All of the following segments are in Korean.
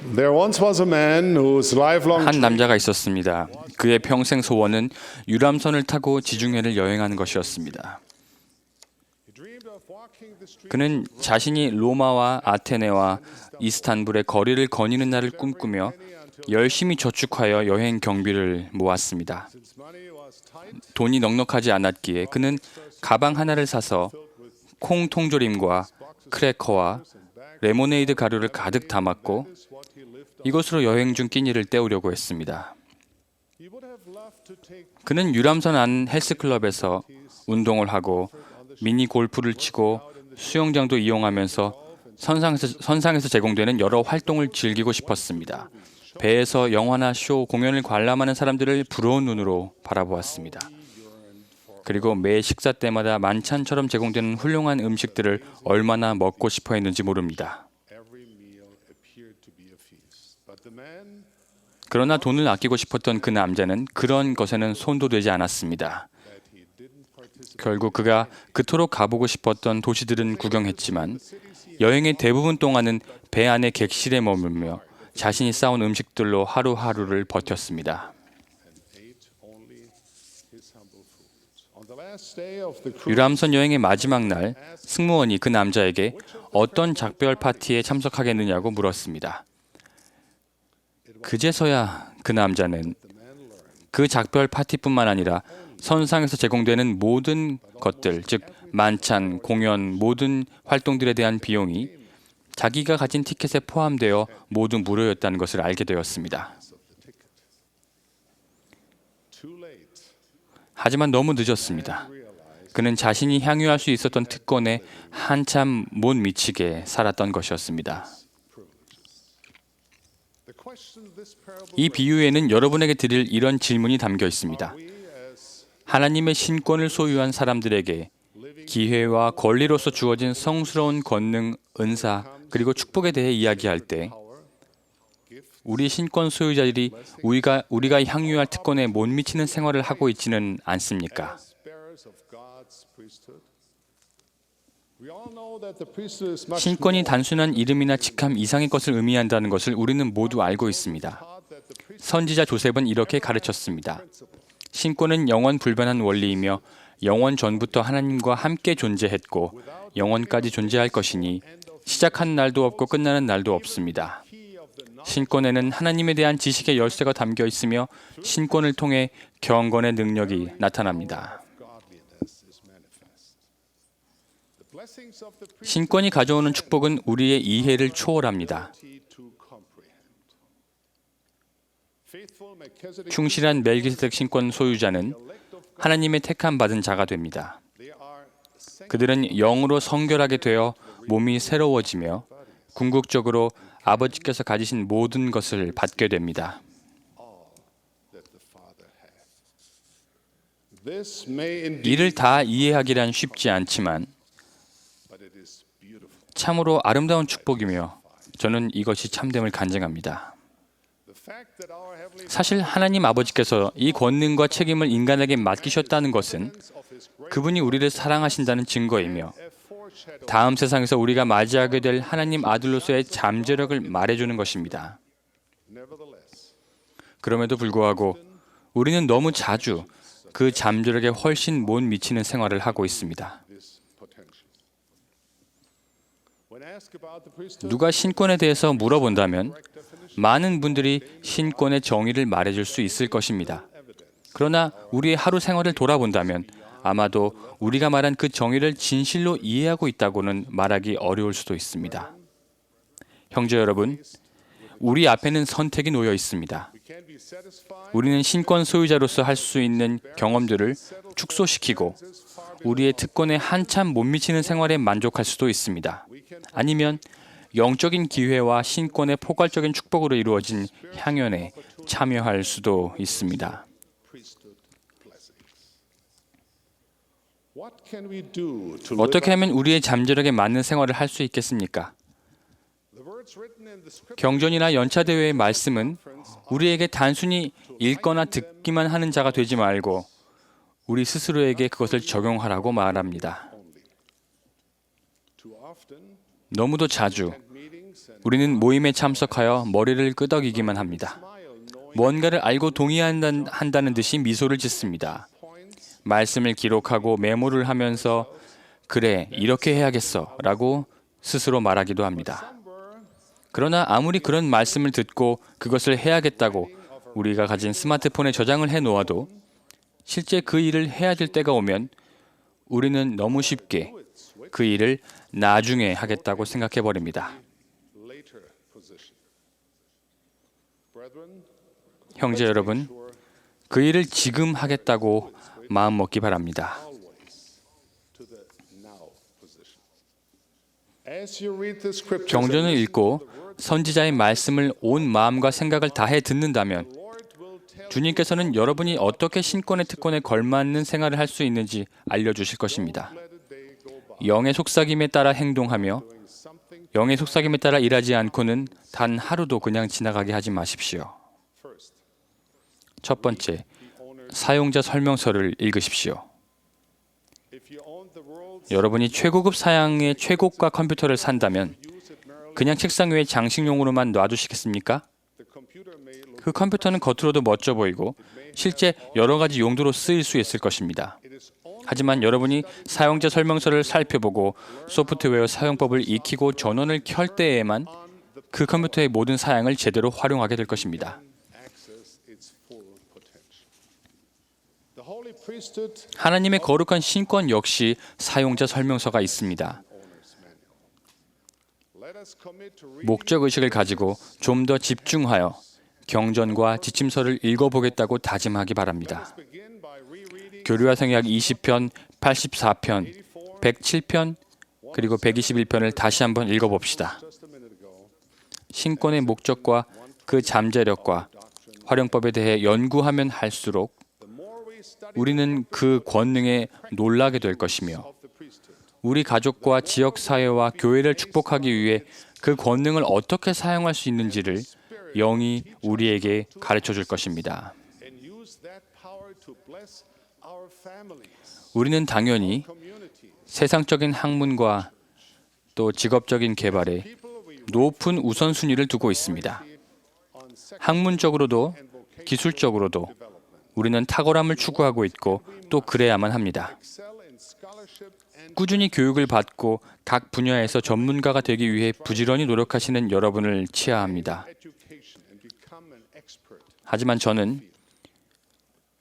There once was a man whose lifelong 한 남자가 있었습니다. 그의 평생 소원은 유람선을 타고 지중해를 여행하는 것이었습니다. dreamed of walking the streets 그는 자신이 로마와 아테네와 이스탄불의 거리를 거니는 날을 꿈꾸며 열심히 저축하여 여행 경비를 모았습니다. since money was tight. 돈이 넉넉하지 않았기에 그는 가방 하나를 사서 콩 통조림과 크래커와 레모네이드 가루를 가득 담았고 What he lived on. 이것으로 여행 중 끼니를 때우려고 했습니다. He would have loved to take 그는 유람선 안 헬스클럽에서 운동을 하고 미니 골프를 치고 수영장도 이용하면서 선상에서 제공되는 여러 활동을 즐기고 싶었습니다. 배에서 영화나 쇼, 공연을 관람하는 사람들을 부러운 눈으로 바라보았습니다. 그리고 매 식사 때마다 만찬처럼 제공되는 훌륭한 음식들을 얼마나 먹고 싶어 했는지 모릅니다. every meal appeared to be a feast. But the man 그러나 돈을 아끼고 싶었던 그 남자는 그런 것에는 손도 대지 않았습니다. that he didn't participate 결국 그가 그토록 가보고 싶었던 도시들은 구경했지만 여행의 대부분 동안은 배 안의 객실에 머물며 자신이 싸온 음식들로 하루하루를 버텼습니다. ate only his humble food. On the last day of the cruise, 유람선 여행의 마지막 날 승무원이 그 남자에게 어떤 작별 파티에 참석하겠느냐고 물었습니다. 그제서야 그 남자는 그 작별 파티뿐만 아니라 선상에서 제공되는 모든 것들, 즉 만찬, 공연, 모든 활동들에 대한 비용이 자기가 가진 티켓에 포함되어 모두 무료였다는 것을 알게 되었습니다. too late, 하지만 너무 늦었습니다. 그는 자신이 향유할 수 있었던 특권에 한참 못 미치게 살았던 것이었습니다. the question this parable 이 비유에는 여러분에게 드릴 이런 질문이 담겨 있습니다. we as 하나님의 신권을 소유한 사람들에게 기회와 권리로서 주어진 성스러운 권능, 은사, 그리고 축복에 대해 이야기할 때 우리 신권 소유자들이 우리가 향유할 특권에 못 미치는 생활을 하고 있지는 않습니까? as bearers of God's priesthood. We all know that the priesthood is much 신권이 more 단순한 이름이나 직함 이상의 것을 의미한다는 것을 우리는 모두 알고 있습니다. taught that the priesthood 선지자 조셉은 이렇게 가르쳤습니다. 신권은 영원 불변한 원리이며 영원 전부터 하나님과 함께 존재했고 영원까지 존재할 것이니 시작한 날도 없고 끝나는 날도 없습니다. key of the knowledge 신권에는 하나님에 대한 지식의 열쇠가 담겨 있으며 신권을 통해 경건의 능력이 나타납니다. of godliness is manifest. The blessings of the priesthood 신권이 가져오는 축복은 우리의 이해를 초월합니다. to comprehend. Faithful Melchizedek, 충실한 멜기세덱 신권 소유자는 하나님의 택함 받은 자가 됩니다. they are sanctified 그들은 영으로 성결하게 되어 몸이 새로워지며 궁극적으로 아버지께서 가지신 모든 것을 받게 됩니다. that the Father hath. This may indeed, 이를 다 이해하기란 쉽지 않지만 but it is beautiful. 참으로 아름다운 축복이며 저는 이것이 참됨을 간증합니다. The fact that our heavenly 사실 하나님 아버지께서 이 권능과 책임을 인간에게 맡기셨다는 것은 of His grace 그분이 우리를 사랑하신다는 증거이며 have foreshadowed 다음 세상에서 우리가 맞이하게 될 하나님 아들로서의 잠재력을 말해주는 것입니다. nevertheless. 그럼에도 불구하고 우리는 너무 자주 그 잠재력에 훨씬 못 미치는 생활을 하고 있습니다. This potential. When asked about the priesthood, 누가 신권에 대해서 물어본다면 많은 분들이 신권의 정의를 말해줄 수 있을 것입니다. 그러나 우리의 하루 생활을 돌아본다면 아마도 우리가 말한 그 정의를 진실로 이해하고 있다고는 말하기 어려울 수도 있습니다. 형제 여러분, 우리 앞에는 선택이 놓여 있습니다. we can be satisfied 우리는 신권 소유자로서 할 수 있는 경험들을 축소시키고 우리의 특권에 한참 못 미치는 생활에 만족할 수도 있습니다. 아니면 영적인 기회와 신권의 포괄적인 축복으로 이루어진 향연에 참여할 수도 있습니다. priesthood blessings. What can we do to live 어떻게 하면 우리의 잠재력에 맞는 생활을 할 수 있겠습니까? the words written in the scripture? 경전이나 연차대회의 말씀은 우리에게 단순히 읽거나 듣기만 하는 자가 되지 말고 우리 스스로에게 그것을 적용하라고 말합니다. Too often, 너무도 자주 meetings 우리는 모임에 참석하여 머리를 끄덕이기만 합니다. 뭔가를 알고 동의한다는 듯이 미소를 짓습니다. 말씀을 기록하고 메모를 하면서 그래, 이렇게 해야겠어 라고 스스로 말하기도 합니다. 그러나 아무리 그런 말씀을 듣고 그것을 해야겠다고 우리가 가진 스마트폰에 저장을 해 놓아도 실제 그 일을 해야 될 때가 오면 우리는 너무 쉽게 그 일을 나중에 하겠다고 생각해 버립니다. 형제 여러분, 그 일을 지금 하겠다고 마음 먹기 바랍니다. 경전을 읽고 선지자의 말씀을 온 마음과 생각을 다해 듣는다면 주님께서는 여러분이 어떻게 신권의 특권에 걸맞는 생활을 할 수 있는지 알려주실 것입니다. 영의 속삭임에 따라 행동하며 영의 속삭임에 따라 일하지 않고는 단 하루도 그냥 지나가게 하지 마십시오. 첫 번째, 사용자 설명서를 읽으십시오. 여러분이 최고급 사양의 최고가 컴퓨터를 산다면 그냥 책상 위에 장식용으로만 놔두시겠습니까? 그 컴퓨터는 겉으로도 멋져 보이고 실제 여러 가지 용도로 쓰일 수 있을 것입니다. 하지만 여러분이 사용자 설명서를 살펴보고 소프트웨어 사용법을 익히고 전원을 켤 때에만 그 컴퓨터의 모든 사양을 제대로 활용하게 될 것입니다. 하나님의 거룩한 신권 역시 사용자 설명서가 있습니다. 목적의식을 가지고 좀 더 집중하여 경전과 지침서를 읽어보겠다고 다짐하기 바랍니다. 교류화성약 20편, 84편, 107편, 그리고 121편을 다시 한번 읽어봅시다. 신권의 목적과 그 잠재력과 활용법에 대해 연구하면 할수록 우리는 그 권능에 놀라게 될 것이며 우리 가족과 지역사회와 교회를 축복하기 위해 그 권능을 어떻게 사용할 수 있는지를 영이 우리에게 가르쳐 줄 것입니다. 우리는 당연히 세상적인 학문과 또 직업적인 개발에 높은 우선순위를 두고 있습니다. 학문적으로도 기술적으로도 우리는 탁월함을 추구하고 있고 또 그래야만 합니다. 꾸준히 교육을 받고 각 분야에서 전문가가 되기 위해 부지런히 노력하시는 여러분을 치하합니다. 하지만 저는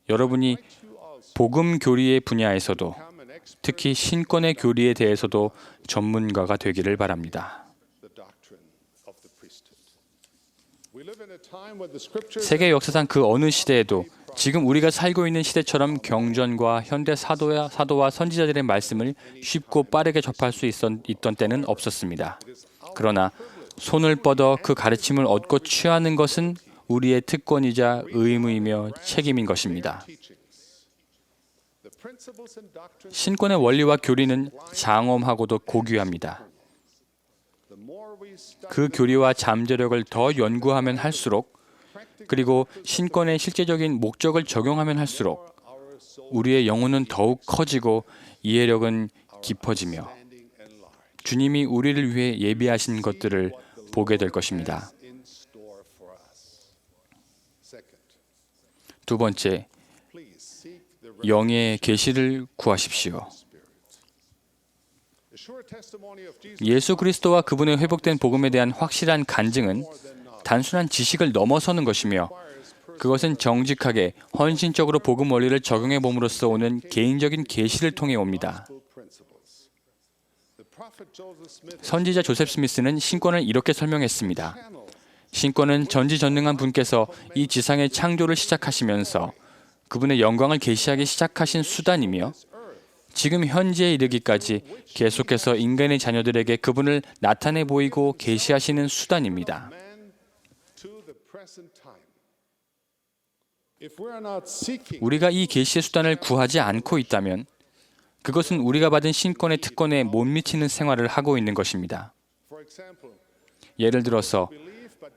여러분이 복음 교리의 분야에서도 특히 신권의 교리에 대해서도 전문가가 되기를 바랍니다. 세계 역사상 그 어느 시대에도 지금 우리가 살고 있는 시대처럼 경전과 현대 사도와 선지자들의 말씀을 쉽고 빠르게 접할 수 있던 때는 없었습니다. 그러나 손을 뻗어 그 가르침을 얻고 취하는 것은 우리의 특권이자 의무이며 책임인 것입니다. 신권의 원리와 교리는 장엄하고도 고귀합니다. 그 교리와 잠재력을 더 연구하면 할수록 그리고 신권의 실제적인 목적을 적용하면 할수록 우리의 영혼은 더욱 커지고 이해력은 깊어지며 주님이 우리를 위해 예비하신 것들을 보게 될 것입니다. 두 번째, 영의 계시를 구하십시오. 예수 그리스도와 그분의 회복된 복음에 대한 확실한 간증은 단순한 지식을 넘어서는 것이며 그것은 정직하게 헌신적으로 복음 원리를 적용해 봄으로써 오는 개인적인 계시를 통해 옵니다. 선지자 조셉 스미스는 신권을 이렇게 설명했습니다. 신권은 전지전능한 분께서 이 지상의 창조를 시작하시면서 그분의 영광을 계시하기 시작하신 수단이며 지금 현재에 이르기까지 계속해서 인간의 자녀들에게 그분을 나타내 보이고 계시하시는 수단입니다. 우리가 이 계시의 수단을 구하지 않고 있다면 그것은 우리가 받은 신권의 특권에 못 미치는 생활을 하고 있는 것입니다. 예를 들어서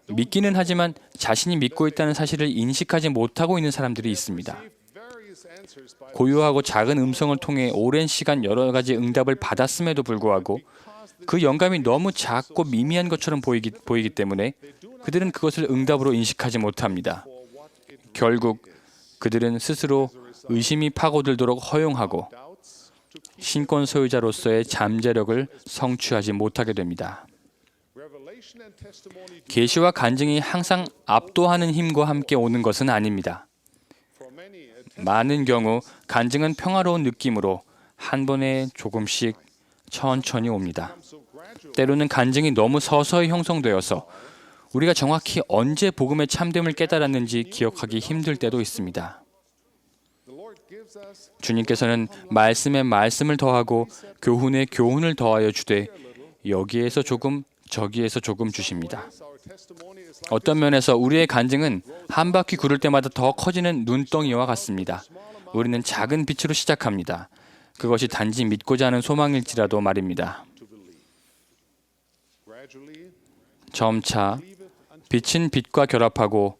믿기는 하지만 자신이 믿고 있다는 사실을 인식하지 못하고 있는 사람들이 있습니다. 고요하고 작은 음성을 통해 오랜 시간 여러 가지 응답을 받았음에도 불구하고 그 영감이 너무 작고 미미한 것처럼 보이기 때문에 그들은 그것을 응답으로 인식하지 못합니다. 결국 그들은 스스로 의심이 파고들도록 허용하고 신권 소유자로서의 잠재력을 성취하지 못하게 됩니다. 계시와 간증이 항상 압도하는 힘과 함께 오는 것은 아닙니다. 많은 경우 간증은 평화로운 느낌으로 한 번에 조금씩 천천히 옵니다. 때로는 간증이 너무 서서히 형성되어서 우리가 정확히 언제 복음의 참됨을 깨달았는지 기억하기 힘들 때도 있습니다. 주님께서는 말씀에 말씀을 더하고 교훈에 교훈을 더하여 주되 여기에서 조금 저기에서 조금 주십니다. 어떤 면에서 우리의 간증은 한 바퀴 구를 때마다 더 커지는 눈덩이와 같습니다. 우리는 작은 빛으로 시작합니다. 그것이 단지 믿고자 하는 소망일지라도 말입니다. 점차 빛은 빛과 결합하고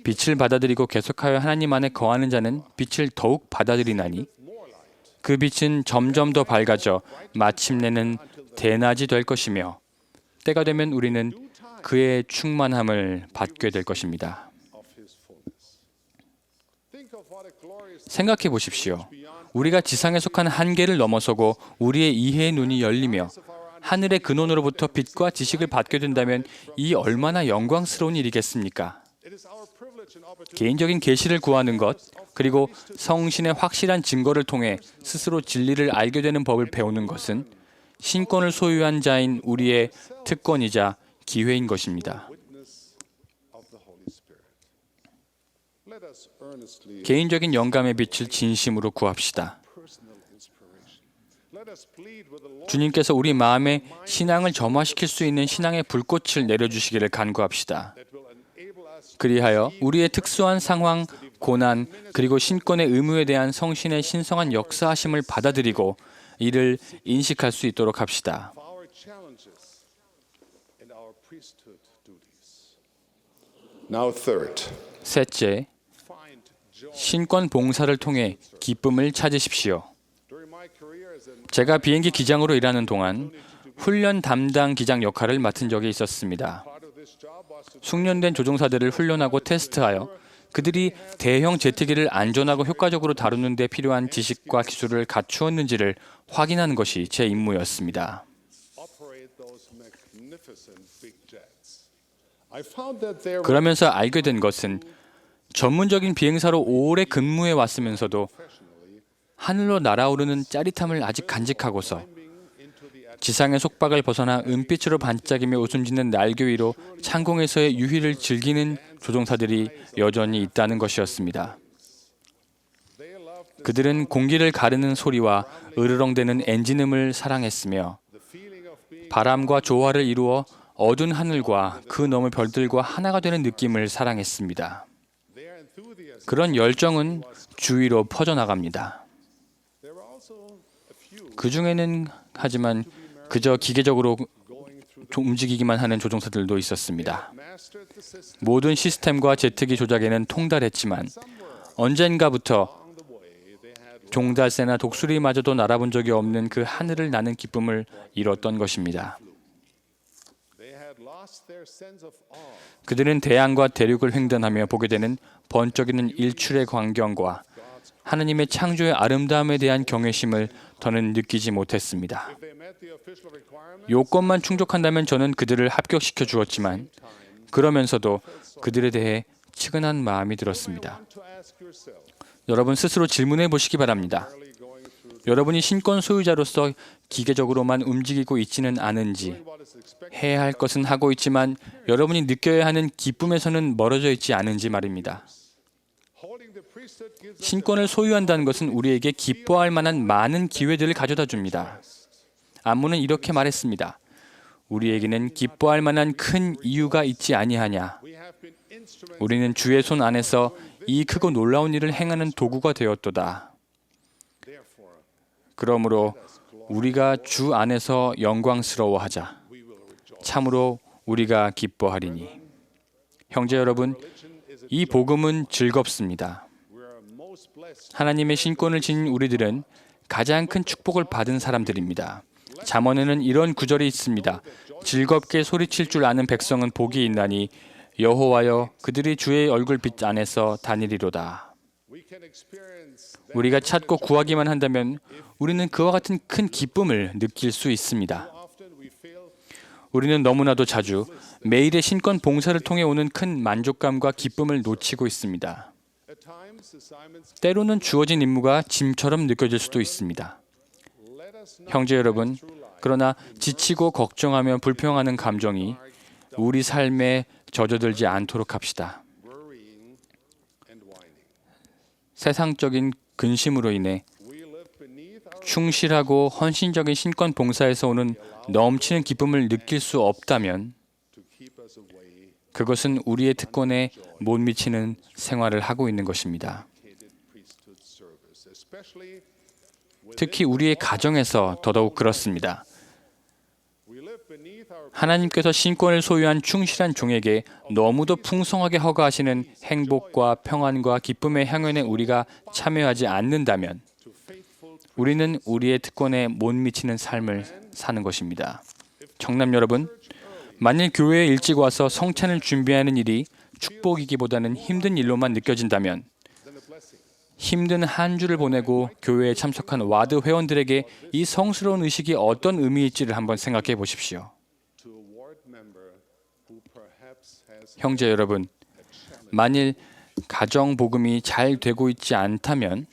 빛을 받아들이고 계속하여 하나님 안에 거하는 자는 빛을 더욱 받아들이나니 그 빛은 점점 더 밝아져 마침내는 대낮이 될 것이며 때가 되면 우리는 그의 충만함을 받게 될 것입니다. 생각해 보십시오. 우리가 지상에 속한 한계를 넘어서고 우리의 이해의 눈이 열리며 하늘의 근원으로부터 빛과 지식을 받게 된다면 이 얼마나 영광스러운 일이겠습니까? 개인적인 계시를 구하는 것, 그리고 성신의 확실한 증거를 통해 스스로 진리를 알게 되는 법을 배우는 것은 신권을 소유한 자인 우리의 특권이자 기회인 것입니다. 개인적인 영감의 빛을 진심으로 구합시다. 주님께서 우리 마음에 신앙을 점화시킬 수 있는 신앙의 불꽃을 내려주시기를 간구합시다. 그리하여 우리의 특수한 상황, 고난, 그리고 신권의 의무에 대한 성신의 신성한 역사하심을 받아들이고 이를 인식할 수 있도록 합시다. 셋째, 신권 봉사를 통해 기쁨을 찾으십시오. 제가 비행기 기장으로 일하는 동안 훈련 담당 기장 역할을 맡은 적이 있었습니다. 숙련된 조종사들을 훈련하고 테스트하여 그들이 대형 제트기를 안전하고 효과적으로 다루는 데 필요한 지식과 기술을 갖추었는지를 확인하는 것이 제 임무였습니다. 그러면서 알게 된 것은 전문적인 비행사로 오래 근무해 왔으면서도 하늘로 날아오르는 짜릿함을 아직 간직하고서 지상의 속박을 벗어나 은빛으로 반짝이며 웃음짓는 날개 위로 창공에서의 유희를 즐기는 조종사들이 여전히 있다는 것이었습니다. 그들은 공기를 가르는 소리와 으르렁대는 엔진음을 사랑했으며 바람과 조화를 이루어 어두운 하늘과 그 너머 별들과 하나가 되는 느낌을 사랑했습니다. 그런 열정은 주위로 퍼져나갑니다. 그 중에는 하지만 그저 기계적으로 움직이기만 하는 조종사들도 있었습니다. 모든 시스템과 제트기 조작에는 통달했지만 언젠가부터 종달새나 독수리마저도 날아본 적이 없는 그 하늘을 나는 기쁨을 잃었던 것입니다. 그들은 대양과 대륙을 횡단하며 보게 되는 번쩍이는 일출의 광경과 하나님의 창조의 아름다움에 대한 경외심을 더는 느끼지 못했습니다. 요건만 충족한다면 저는 그들을 합격시켜 주었지만 그러면서도 그들에 대해 측은한 마음이 들었습니다. 여러분 스스로 질문해 보시기 바랍니다. 여러분이 신권 소유자로서 기계적으로만 움직이고 있지는 않은지, 해야 할 것은 하고 있지만 여러분이 느껴야 하는 기쁨에서는 멀어져 있지 않은지 말입니다. 신권을 소유한다는 것은 우리에게 기뻐할 만한 많은 기회들을 가져다 줍니다. 안무는 이렇게 말했습니다. 우리에게는 기뻐할 만한 큰 이유가 있지 아니하냐. 우리는 주의 손 안에서 이 크고 놀라운 일을 행하는 도구가 되었도다. 그러므로 우리가 주 안에서 영광스러워하자. 참으로 우리가 기뻐하리니. 형제 여러분, 이 복음은 즐겁습니다. 하나님의 신권을 지닌 우리들은 가장 큰 축복을 받은 사람들입니다. 잠언에는 이런 구절이 있습니다. 즐겁게 소리칠 줄 아는 백성은 복이 있나니 여호와여 그들이 주의 얼굴빛 안에서 다니리로다. 우리가 찾고 구하기만 한다면 우리는 그와 같은 큰 기쁨을 느낄 수 있습니다. 우리는 너무나도 자주 매일의 신권 봉사를 통해 오는 큰 만족감과 기쁨을 놓치고 있습니다. 때로는 주어진 임무가 짐처럼 느껴질 수도 있습니다. 형제 여러분, 그러나 지치고 걱정하며 불평하는 감정이 우리 삶에 젖어들지 않도록 합시다. 세상적인 근심으로 인해 충실하고 헌신적인 신권 봉사에서 오는 넘치는 기쁨을 느낄 수 없다면 그것은 우리의 특권에 못 미치는 생활을 하고 있는 것입니다. 특히 우리의 가정에서 더더욱 그렇습니다. 하나님께서 신권을 소유한 충실한 종에게 너무도 풍성하게 허가하시는 행복과 평안과 기쁨의 향연에 우리가 참여하지 않는다면 우리는 우리의 특권에 못 미치는 삶을 사는 것입니다. 청남 여러분, 만일 교회에 일찍 와서 성찬을 준비하는 일이 축복이기보다는 힘든 일로만 느껴진다면 힘든 한 주를 보내고 교회에 참석한 와드 회원들에게 이 성스러운 의식이 어떤 의미일지를 한번 생각해 보십시오. 형제 여러분, 만일 가정 복음이 잘 되고 있지 않다면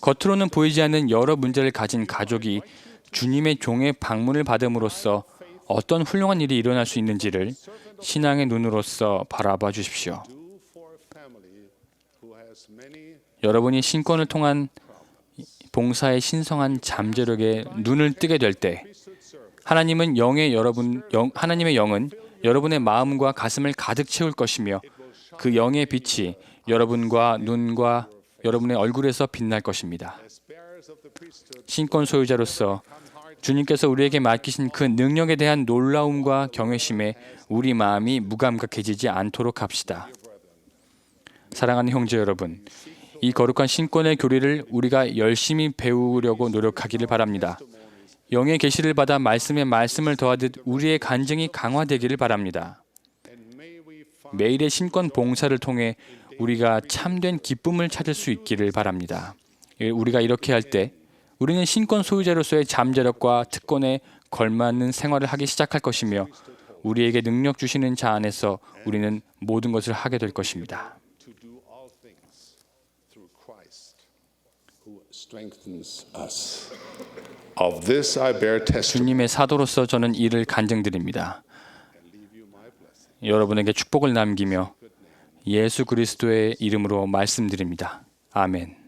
겉으로는 보이지 않는 여러 문제를 가진 가족이 주님의 종의 방문을 받음으로써 어떤 훌륭한 일이 일어날 수 있는지를 신앙의 눈으로서 바라봐 주십시오. 여러분이 신권을 통한 봉사의 신성한 잠재력에 눈을 뜨게 될 때 하나님의 영은 여러분의 마음과 가슴을 가득 채울 것이며 그 영의 빛이 여러분과 눈과 여러분의 얼굴에서 빛날 것입니다. 신권 소유자로서 주님께서 우리에게 맡기신 그 능력에 대한 놀라움과 경외심에 우리 마음이 무감각해지지 않도록 합시다. 사랑하는 형제 여러분, 이 거룩한 신권의 교리를 우리가 열심히 배우려고 노력하기를 바랍니다. 영의 계시를 받아 말씀에 말씀을 더하듯 우리의 간증이 강화되기를 바랍니다. 매일의 신권 봉사를 통해 우리가 참된 기쁨을 찾을 수 있기를 바랍니다. 우리가 이렇게 할 때 우리는 신권 소유자로서의 잠재력과 특권에 걸맞는 생활을 하기 시작할 것이며 우리에게 능력 주시는 자 안에서 우리는 모든 것을 하게 될 것입니다. 주님의 사도로서 저는 이를 간증드립니다. 여러분에게 축복을 남기며 예수 그리스도의 이름으로 말씀드립니다. 아멘.